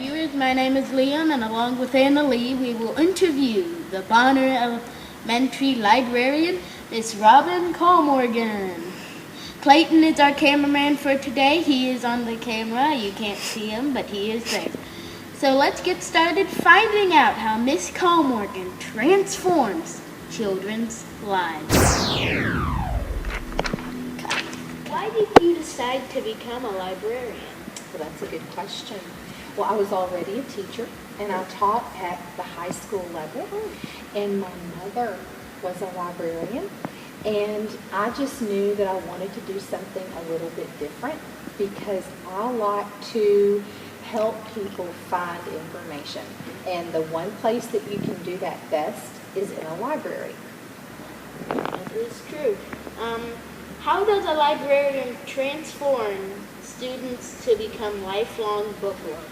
viewers, my name is Liam, and along with Anna Lee, we will interview the Bonner Elementary librarian, Miss Robin Colmorgan. Clayton is our cameraman for today. He is on the camera. You can't see him, but he is there. So let's get started finding out how Miss Colmorgan transforms children's lives. Why did you decide to become a librarian? Well, that's a good question. Well, I was already a teacher, and I taught at the high school level, and my mother was a librarian, and I just knew that I wanted to do something a little bit different because I like to help people find information, and the one place that you can do that best is in a library. That is true. How does a librarian transform students to become lifelong book lovers?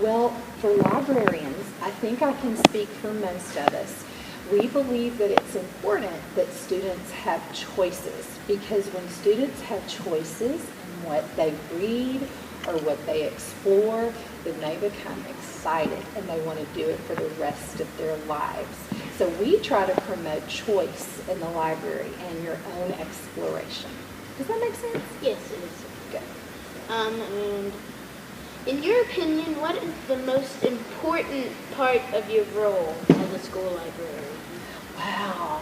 Well, for librarians, I think I can speak for most of us. We believe that it's important that students have choices, because when students have choices in what they read or what they explore, then they become excited and they want to do it for the rest of their lives. So we try to promote choice in the library and your own exploration. Does that make sense? Yes, it is. Good. And in your opinion, what is the most important part of your role as a school librarian? Wow.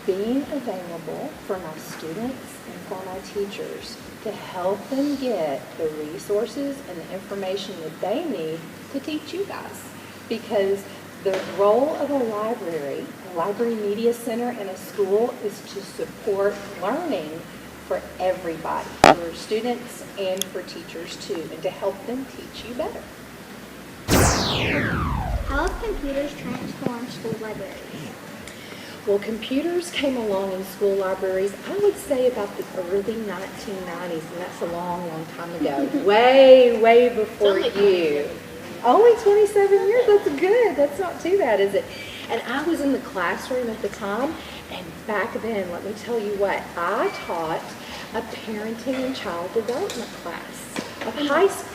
Being available for my students and for my teachers to help them get the resources and the information that they need to teach you guys. Because the role of a library media center in a school is to support learning for everybody, for students and for teachers too, and to help them teach you better. How have computers transformed school libraries? Well, computers came along in school libraries, I would say about the early 1990s, and that's a long, long time ago. way before you. Only 27 years? That's good. That's not too bad, is it? And I was in the classroom at the time, and back then, let me tell you what, I taught a parenting and child development class of high school.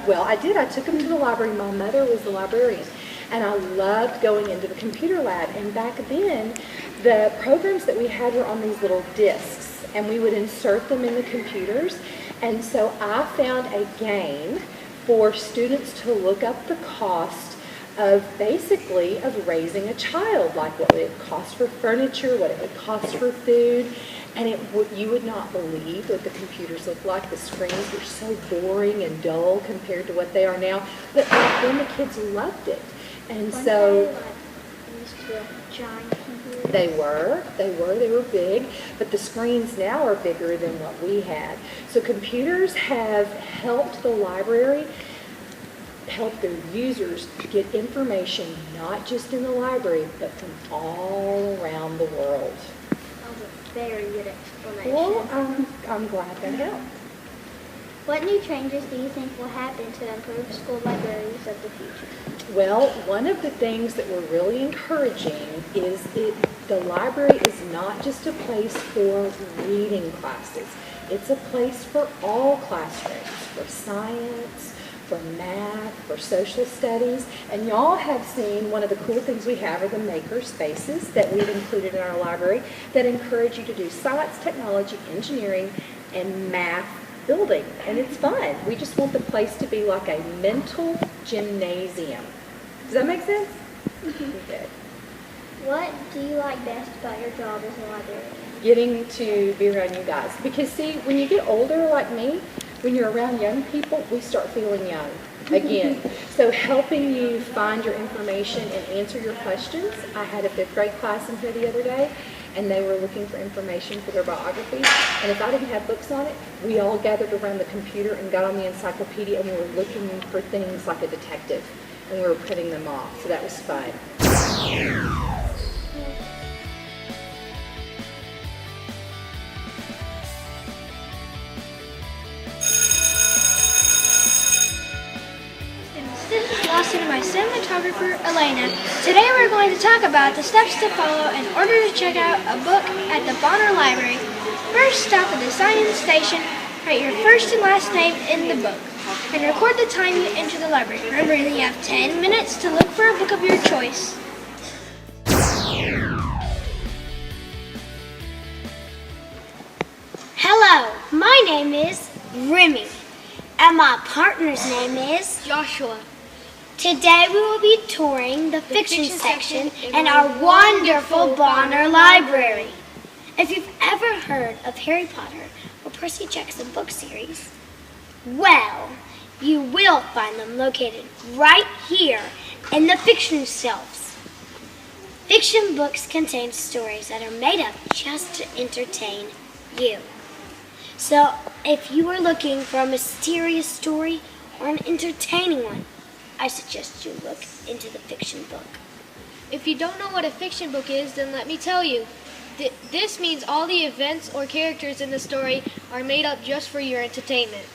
Well, I did. I took them to the library. My mother was the librarian. And I loved going into the computer lab. And back then, the programs that we had were on these little discs, and we would insert them in the computers. And so I found a game for students to look up the cost of raising a child, like what it would cost for furniture, what it would cost for food. And you would not believe what the computers look like. The screens were so boring and dull compared to what they are now. But back then the kids loved it. And so giant computers? they were big, but the screens now are bigger than what we had. So computers have helped the library help their users get information not just in the library, but from all around the world. That was a very good explanation. Well, I'm glad that helped. What new changes do you think will happen to improve school libraries of the future? Well, one of the things that we're really encouraging is the library is not just a place for reading classes. It's a place for all classrooms, for science, for math, for social studies. And y'all have seen one of the cool things we have are the maker spaces that we've included in our library that encourage you to do science, technology, engineering, and math building. And it's fun. We just want the place to be like a mental gymnasium. Does that make sense? Mm-hmm. Good. What do you like best about your job as a librarian? Getting to be around you guys. Because see, when you get older like me, when you're around young people, we start feeling young again. So helping you find your information and answer your questions. I had a 5th grade class in here the other day, and they were looking for information for their biographies. And if I didn't have books on it, we all gathered around the computer and got on the encyclopedia, and we were looking for things like a detective, and we were printing them off. So that was fun. This is Lawson and my cinematographer, Elena. Today we're going to talk about the steps to follow in order to check out a book at the Bonner Library. First, stop at the sign-in station. Write your first and last name in the book. and record the time you enter the library. Remember, you have 10 minutes to look for a book of your choice. Hello, my name is Remy, and my partner's name is Joshua. Today we will be touring the fiction section in our wonderful Bonner Library. If you've ever heard of Harry Potter or Percy Jackson book series, well, you will find them located right here in the fiction shelves. Fiction books contain stories that are made up just to entertain you. So if you are looking for a mysterious story or an entertaining one, I suggest you look into the fiction book. If you don't know what a fiction book is, then let me tell you. This means all the events or characters in the story are made up just for your entertainment.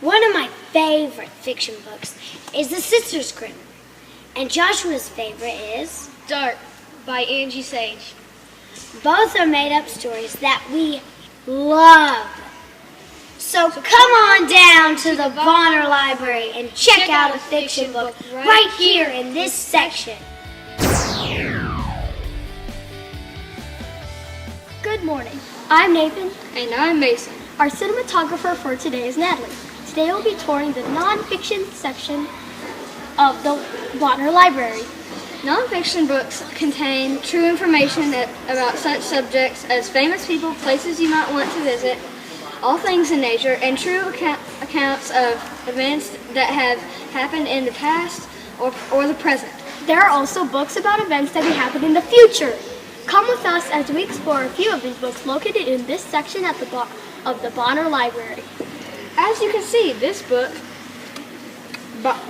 One of my favorite fiction books is The Sisters Grimm, and Joshua's favorite is Dark by Angie Sage. Both are made up stories that we love. So come on down to the Bonner Library and check out a fiction book right here in this section. Good morning. I'm Nathan. And I'm Mason. Our cinematographer for today is Natalie. Today we'll be touring the nonfiction section of the Bonner Library. Nonfiction books contain true information about such subjects as famous people, places you might want to visit, all things in nature, and true accounts of events that have happened in the past or the present. There are also books about events that may happen in the future. Come with us as we explore a few of these books located in this section of the Bonner Library. As you can see, this book,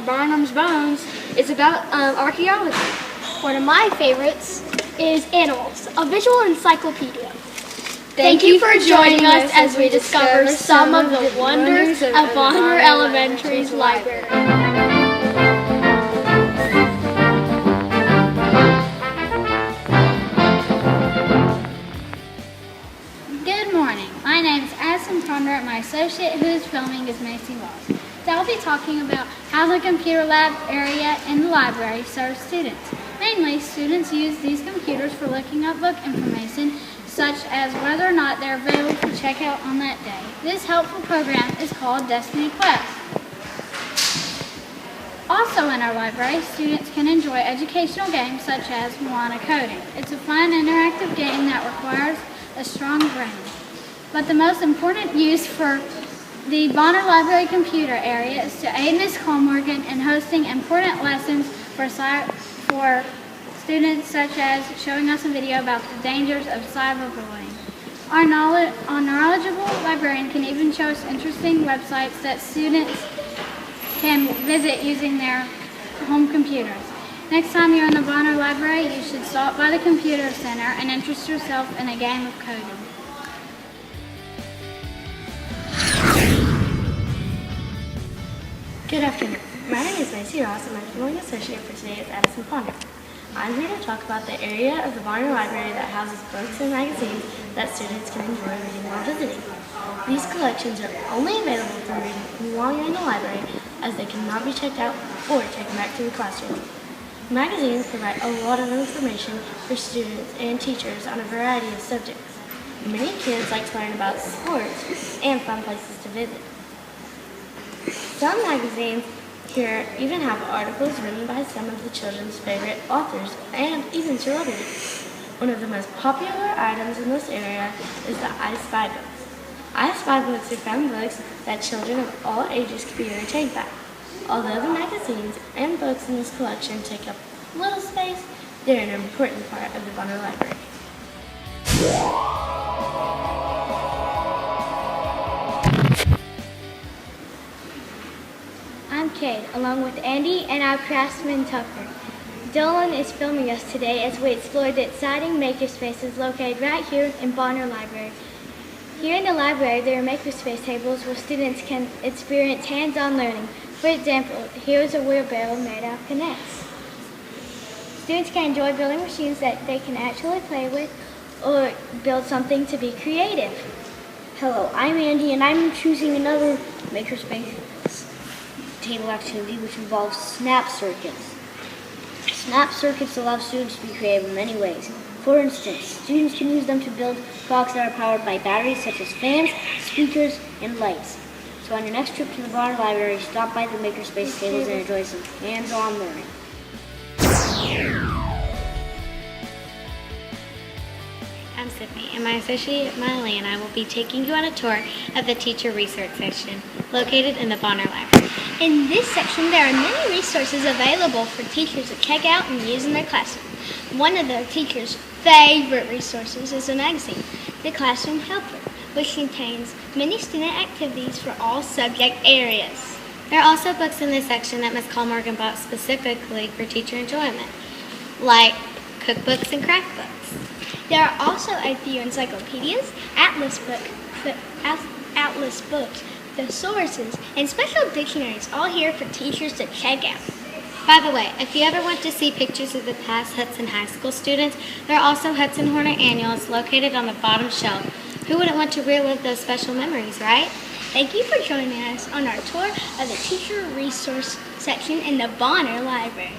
Barnum's Bones, is about archaeology. One of my favorites is Animals, a visual encyclopedia. Thank you for joining us as we discover some of the wonders of Bonner Elementary's library. Good morning. My name is Addison Ponder. My associate who is filming is Macy Walls. So I'll be talking about how the computer lab area in the library serves students. Mainly, students use these computers for looking up book information, such as whether or not they're available for checkout on that day. This helpful program is called Destiny Quest. Also in our library, students can enjoy educational games such as Moana Coding. It's a fun, interactive game that requires a strong brain. But the most important use for the Bonner Library computer area is to aid Ms. Colmorgan in hosting important lessons for students, such as showing us a video about the dangers of cyberbullying. Our knowledgeable librarian can even show us interesting websites that students can visit using their home computers. Next time you're in the Bonner Library, you should stop by the computer center and interest yourself in a game of coding. Good afternoon. My name is Macy Ross, and my filming associate for today is Addison Ponder. I'm here to talk about the area of the Bonner Library that houses books and magazines that students can enjoy reading while visiting. These collections are only available for reading while you're in the library, as they cannot be checked out or taken back to the classroom. Magazines provide a lot of information for students and teachers on a variety of subjects. Many kids like to learn about sports and fun places to visit. Some magazines here even have articles written by some of the children's favorite authors and even celebrities. One of the most popular items in this area is the I Spy books. I Spy books are fun books that children of all ages can be entertained by. Although the magazines and books in this collection take up little space, they're an important part of the Bonner Library. I'm Cade, along with Andy and our craftsman Tucker. Dolan is filming us today as we explore the exciting makerspaces located right here in Bonner Library. Here in the library, there are makerspace tables where students can experience hands-on learning. For example, here is a wheelbarrow made out of K'NEX. Students can enjoy building machines that they can actually play with or build something to be creative. Hello, I'm Andy, and I'm choosing another makerspace table activity which involves snap circuits. Snap circuits allow students to be creative in many ways. For instance, students can use them to build clocks that are powered by batteries such as fans, speakers, and lights. So on your next trip to the Bonner Library, stop by the Makerspace tables and enjoy some hands-on learning. I'm Sydney, and my associate Miley and I will be taking you on a tour of the Teacher Resource section located in the Bonner Library. In this section, there are many resources available for teachers to check out and use in their classroom. One of the teachers' favorite resources is a magazine, The Classroom Helper, which contains many student activities for all subject areas. There are also books in this section that Ms. Colmorgan bought specifically for teacher enjoyment, like cookbooks and craft books. There are also a few encyclopedias, atlas books, thesauruses, and special dictionaries, all here for teachers to check out. By the way, if you ever want to see pictures of the past Hudson High School students, there are also Hudson Horner annuals located on the bottom shelf. Who wouldn't want to relive those special memories, right? Thank you for joining us on our tour of the Teacher Resource section in the Bonner Library.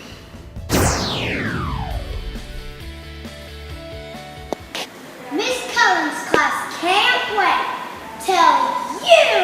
Miss Cullen's class can't wait till you